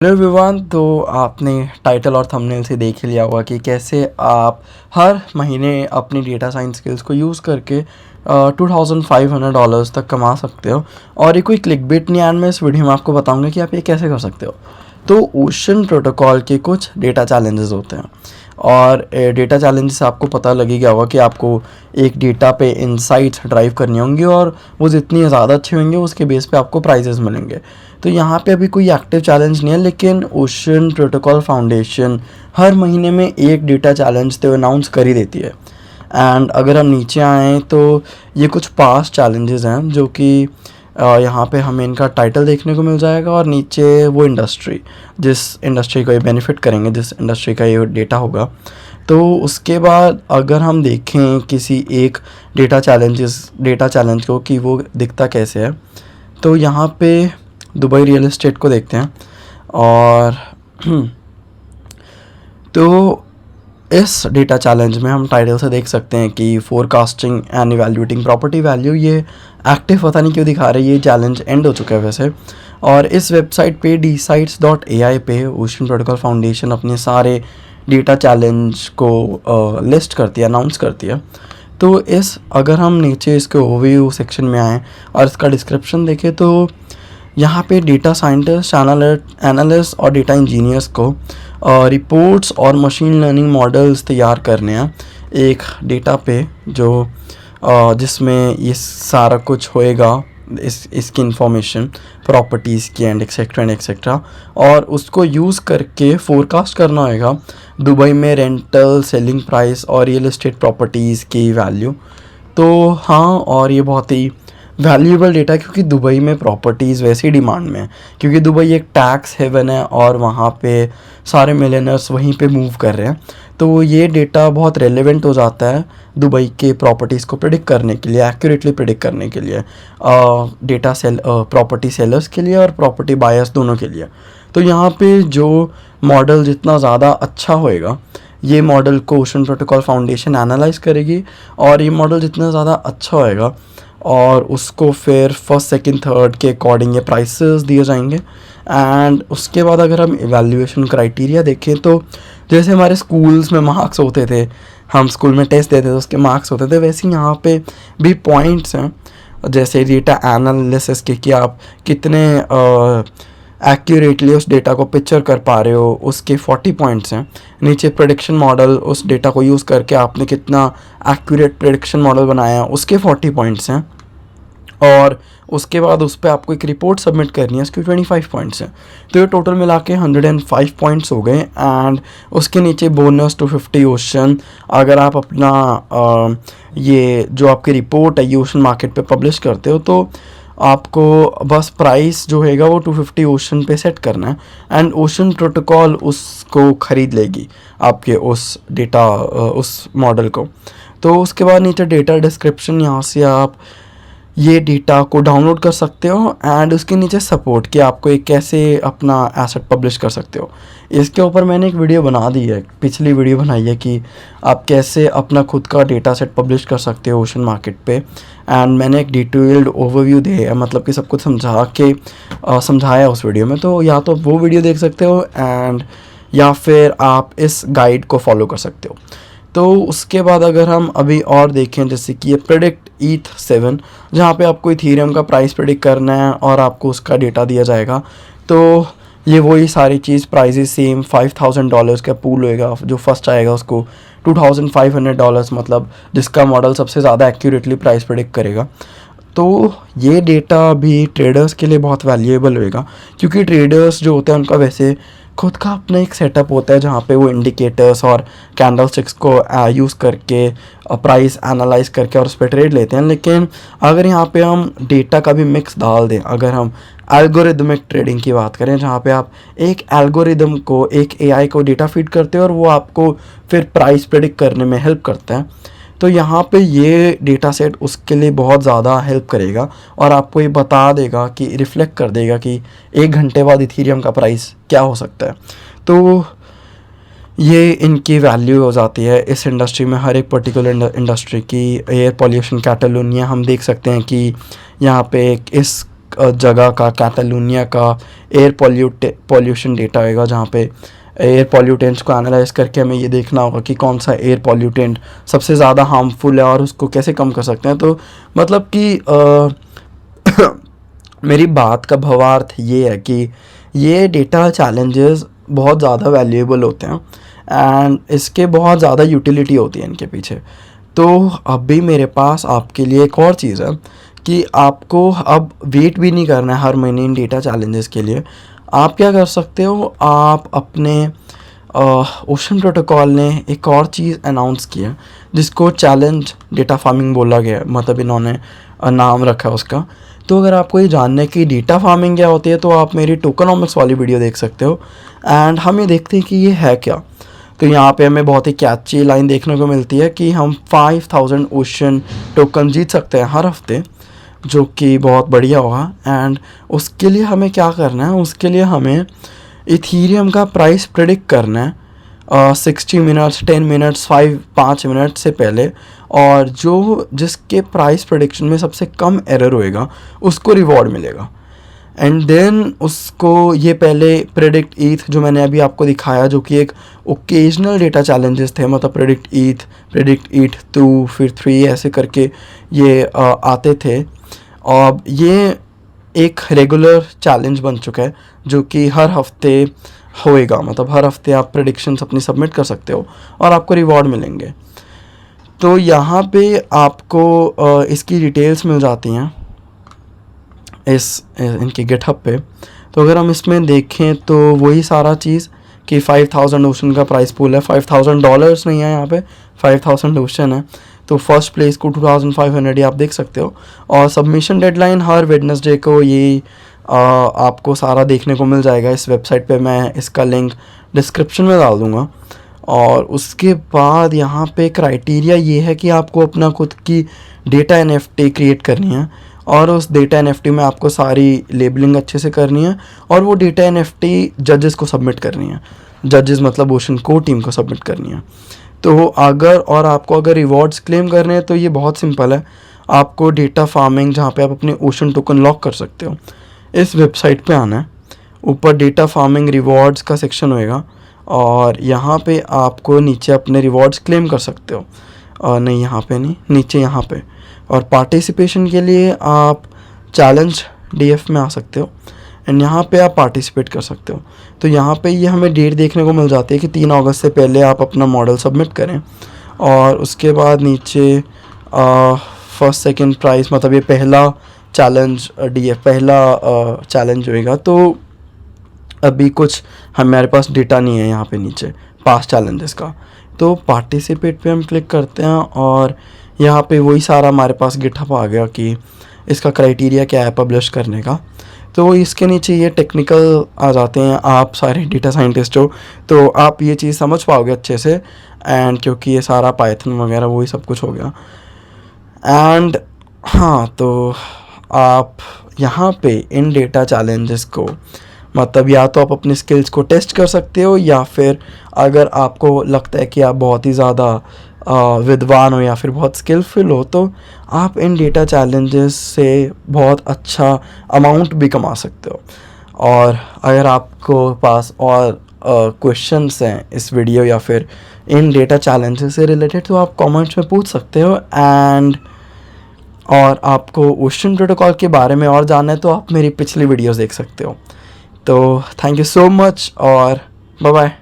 Hello everyone. तो आपने title और थंबनेल से देख ही लिया होगा कि कैसे आप हर महीने अपनी डेटा साइंस स्किल्स को यूज़ करके $2500 तक कमा सकते हो। और ये कोई क्लिकबेट नहीं, एंड मैं इस वीडियो में आपको बताऊंगा कि आप ये कैसे कर सकते हो। तो ओशन प्रोटोकॉल के कुछ डेटा चैलेंजेस होते हैं, और डेटा चैलेंज से आपको पता लग ही गया होगा कि आपको एक डेटा पे इंसाइट्स ड्राइव करनी होंगी, और वो जितनी ज़्यादा अच्छी होंगे उसके बेस पे आपको प्राइजेस मिलेंगे। तो यहाँ पे अभी कोई एक्टिव चैलेंज नहीं है, लेकिन ओशन प्रोटोकॉल फाउंडेशन हर महीने में एक डेटा चैलेंज तो अनाउंस कर ही देती है। एंड अगर हम नीचे आएँ तो ये कुछ पास्ट चैलेंजेस हैं जो कि यहाँ पे हमें इनका टाइटल देखने को मिल जाएगा, और नीचे वो इंडस्ट्री, जिस इंडस्ट्री को ये बेनिफिट करेंगे, जिस इंडस्ट्री का ये डेटा होगा। तो उसके बाद अगर हम देखें किसी एक डेटा चैलेंज को कि वो दिखता कैसे है, तो यहाँ पे दुबई रियल एस्टेट को देखते हैं। और तो इस डेटा चैलेंज में हम टाइटल से देख सकते हैं कि forecasting and evaluating property value, ये एक्टिव पता नहीं क्यों दिखा रही है। ये चैलेंज एंड हो चुका है वैसे। और इस वेबसाइट पे DSites.ai पे ओशन प्रोटोकॉल फाउंडेशन अपने सारे डेटा चैलेंज को लिस्ट करती है, अनाउंस करती है। तो अगर हम नीचे इसके ओवरव्यू सेक्शन में आएँ और इसका डिस्क्रिप्शन देखें, तो यहाँ पे डेटा साइंटिस्ट, एनालिस्ट और डेटा इंजीनियर्स को रिपोर्ट्स और मशीन लर्निंग मॉडल्स तैयार करने हैं एक डेटा पे, जो जिसमें ये सारा कुछ होएगा, इसकी इंफॉर्मेशन, प्रॉपर्टीज़ की एंड एक्सेट्रा, और उसको यूज़ करके फोरकास्ट करना होएगा दुबई में रेंटल, सेलिंग प्राइस और रियल एस्टेट प्रॉपर्टीज़ की वैल्यू। तो हाँ, और ये बहुत ही वैल्यूएबल डेटा है, क्योंकि दुबई में प्रॉपर्टीज़ वैसे ही डिमांड में है, क्योंकि दुबई एक टैक्स हेवन है और वहाँ पे सारे मिलियनर्स वहीं पे मूव कर रहे हैं। तो ये डेटा बहुत रेलेवेंट हो जाता है दुबई के प्रॉपर्टीज़ को प्रिडिक्ट करने के लिए, एक्यूरेटली प्रिडिक्ट करने के लिए, प्रॉपर्टी सेलर्स के लिए और प्रॉपर्टी बायर्स दोनों के लिए। तो यहाँ पे जो मॉडल जितना ज़्यादा अच्छा होएगा, ये मॉडल को ओशन प्रोटोकॉल फाउंडेशन एनालाइज करेगी, और ये मॉडल जितना ज़्यादा अच्छा होएगा और उसको फिर फर्स्ट, सेकंड, थर्ड के अकॉर्डिंग ये प्राइसेस दिए जाएंगे। एंड उसके बाद अगर हम इवैल्यूएशन क्राइटेरिया देखें, तो जैसे हमारे स्कूल्स में मार्क्स होते थे, हम स्कूल में टेस्ट देते थे, उसके मार्क्स होते थे, वैसे ही यहाँ पे भी पॉइंट्स हैं, जैसे डेटा एनालिसिस के कि आप कितने एक्यूरेटली उस डेटा को पिक्चर कर पा रहे हो, उसके 40 पॉइंट्स हैं। नीचे प्रेडिक्शन मॉडल, उस डेटा को यूज़ करके आपने कितना एक्यूरेट प्रेडिक्शन मॉडल बनाया, उसके 40 पॉइंट्स हैं। और उसके बाद उस पर आपको एक रिपोर्ट सबमिट करनी है, उसके 25 पॉइंट्स हैं। तो ये टोटल मिला के 105 पॉइंट्स हो गए। एंड उसके नीचे बोनस 250 ओशन। अगर आप अपना ये जो आपकी रिपोर्ट है ये ओशन मार्केट पे पब्लिश करते हो, तो आपको बस प्राइस जो होगा वो 250 ओशन पे सेट करना है, एंड ओशन प्रोटोकॉल उसको ख़रीद लेगी, आपके उस डेटा, उस मॉडल को। तो उसके बाद नीचे डेटा डिस्क्रिप्शन, यहाँ से आप ये डेटा को डाउनलोड कर सकते हो, एंड उसके नीचे सपोर्ट कि आपको एक कैसे अपना एसेट पब्लिश कर सकते हो। इसके ऊपर मैंने एक वीडियो बना दी है, पिछली वीडियो बनाई है कि आप कैसे अपना खुद का डेटा सेट पब्लिश कर सकते हो ओशन मार्केट पे। एंड मैंने एक डिटेल्ड ओवरव्यू दिया है, मतलब कि सब कुछ समझाया उस वीडियो में। तो या तो वो वीडियो देख सकते हो, एंड या फिर आप इस गाइड को फॉलो कर सकते हो। तो उसके बाद अगर हम अभी और देखें, जैसे कि ये प्रेडिक्ट ETH7, जहाँ पे आपको इथेरियम का प्राइस प्रेडिक्ट करना है और आपको उसका डेटा दिया जाएगा। तो ये वही सारी चीज़, प्राइजेस सेम, $5000 का पूल होएगा, जो फर्स्ट आएगा उसको $2500, मतलब जिसका मॉडल सबसे ज़्यादा एक्यूरेटली प्राइस प्रेडिक्ट करेगा। तो ये डेटा भी ट्रेडर्स के लिए बहुत वैल्यूएबल होएगा, क्योंकि ट्रेडर्स जो होते हैं उनका वैसे खुद का अपना एक सेटअप होता है, जहाँ पे वो इंडिकेटर्स और कैंडल स्टिक्स को यूज़ करके प्राइस एनालाइज करके और उस पर ट्रेड लेते हैं। लेकिन अगर यहाँ पे हम डेटा का भी मिक्स डाल दें, अगर हम एल्गोरिदमिक ट्रेडिंग की बात करें, जहाँ पे आप एक एल्गोरिदम को, एक AI को डेटा फीड करते हो और वो आपको फिर प्राइस प्रेडिक्ट करने में हेल्प करता है, तो यहाँ पे ये डेटा सेट उसके लिए बहुत ज़्यादा हेल्प करेगा, और आपको ये बता देगा कि रिफ्लेक्ट कर देगा कि 1 घंटे बाद इथेरियम का प्राइस क्या हो सकता है। तो ये इनकी वैल्यू हो जाती है इस इंडस्ट्री में, हर एक पर्टिकुलर इंडस्ट्री की। एयर पॉल्यूशन कैटालोनिया हम देख सकते हैं कि यहाँ पे इस जगह का, कैटालूनिया का एयर पॉल्यूशन डेटा होएगा, जहाँ पे एयर पॉल्यूटेंट्स को एनालाइज करके हमें ये देखना होगा कि कौन सा एयर पॉल्यूटेंट सबसे ज़्यादा हार्मफुल है और उसको कैसे कम कर सकते हैं। तो मतलब कि मेरी बात का भावार्थ ये है कि ये डेटा चैलेंजेस बहुत ज़्यादा वैल्यूएबल होते हैं एंड इसके बहुत ज़्यादा यूटिलिटी होती है इनके पीछे। तो अभी मेरे पास आपके लिए एक और चीज़ है कि आपको अब वेट भी नहीं करना है हर महीने इन डेटा चैलेंजेस के लिए। आप क्या कर सकते हो, आप अपने ओशन प्रोटोकॉल ने एक और चीज़ अनाउंस किया जिसको चैलेंज डेटा फार्मिंग बोला गया है, मतलब इन्होंने नाम रखा है उसका। तो अगर आपको ये जानना है कि डेटा फार्मिंग क्या होती है तो आप मेरी टोकनॉमिक्स वाली वीडियो देख सकते हो एंड हम ये देखते हैं कि ये है क्या। तो यहाँ पे हमें बहुत ही कैची लाइन देखने को मिलती है कि हम 5000 ओशन टोकन जीत सकते हैं हर हफ्ते, जो कि बहुत बढ़िया होगा। एंड उसके लिए हमें क्या करना है, उसके लिए हमें इथीरियम का प्राइस प्रेडिक्ट करना है 60 मिनट्स, 10 मिनट्स, 5 मिनट से पहले, और जिसके प्राइस प्रेडिक्शन में सबसे कम एरर होएगा उसको रिवॉर्ड मिलेगा। एंड देन उसको ये पहले प्रेडिक्ट ईथ जो मैंने अभी आपको दिखाया, जो कि एक ओकेजनल डेटा चैलेंजेस थे, मतलब प्रेडिक्ट ईथ 2 फिर 3 ऐसे करके ये आते थे। और ये एक रेगुलर चैलेंज बन चुका है जो कि हर हफ्ते होएगा, मतलब हर हफ्ते आप प्रेडिक्शंस अपनी सबमिट कर सकते हो और आपको रिवॉर्ड मिलेंगे। तो यहाँ पे आपको इसकी डिटेल्स मिल जाती हैं इनके गिटहब पे। तो अगर हम इसमें देखें तो वही सारा चीज़ कि 5000 ओशन का प्राइस पूल है, $5000 नहीं है यहाँ पे, 5000 ओशन है। तो फर्स्ट प्लेस को 2500 ये आप देख सकते हो। और सबमिशन डेडलाइन हर वेडनेसडे को ये आपको सारा देखने को मिल जाएगा इस वेबसाइट पे, मैं इसका लिंक डिस्क्रिप्शन में डाल दूँगा। और उसके बाद यहाँ पे क्राइटेरिया ये है कि आपको अपना खुद की डेटा NFT क्रिएट करनी है और उस डेटा NFT में आपको सारी लेबलिंग अच्छे से करनी है और वो डेटा NFT जजेस को सबमिट करनी है। जजेस मतलब ओशन कोर टीम को सबमिट करनी है। तो आपको अगर रिवॉर्ड्स क्लेम करने हैं तो ये बहुत सिंपल है। आपको डेटा फार्मिंग जहाँ पे आप अपने ओशन टोकन लॉक कर सकते हो, इस वेबसाइट पे आना है। ऊपर डेटा फार्मिंग रिवॉर्ड्स का सेक्शन होएगा और यहाँ पे आपको नीचे अपने रिवॉर्ड्स क्लेम कर सकते हो। नहीं यहाँ पे नहीं, नीचे यहाँ पे। और पार्टिसिपेशन के लिए आप चैलेंज DF में आ सकते हो एंड यहाँ पे आप पार्टिसिपेट कर सकते हो। तो यहाँ पे ये हमें डेट देखने को मिल जाती है कि 3 अगस्त से पहले आप अपना मॉडल सबमिट करें। और उसके बाद नीचे फर्स्ट सेकंड प्राइस, मतलब ये पहला चैलेंज DF पहला चैलेंज होएगा। तो अभी कुछ हमारे पास डेटा नहीं है यहाँ पे नीचे पास्ट चैलेंजेस का। तो पार्टिसिपेट पे हम क्लिक करते हैं और यहाँ पे वही सारा हमारे पास गिटहब आ गया कि इसका क्राइटेरिया क्या है पब्लिश करने का। तो इसके नीचे ये टेक्निकल आ जाते हैं, आप सारे डेटा साइंटिस्ट हो तो आप ये चीज़ समझ पाओगे अच्छे से। एंड क्योंकि ये सारा पाइथन वगैरह वही सब कुछ हो गया। एंड हाँ, तो आप यहाँ पे इन डेटा चैलेंजेस को, मतलब या तो आप अपनी स्किल्स को टेस्ट कर सकते हो या फिर अगर आपको लगता है कि आप बहुत ही ज़्यादा विद्वान हो या फिर बहुत स्किलफुल हो तो आप इन डेटा चैलेंजेस से बहुत अच्छा अमाउंट भी कमा सकते हो। और अगर आपको पास और क्वेश्चंस हैं इस वीडियो या फिर इन डेटा चैलेंजेस से रिलेटेड तो आप कमेंट्स में पूछ सकते हो। एंड और आपको ओशन प्रोटोकॉल के बारे में और जानना है तो आप मेरी पिछली वीडियोस देख सकते हो। तो थैंक यू सो मच और बाय बाय।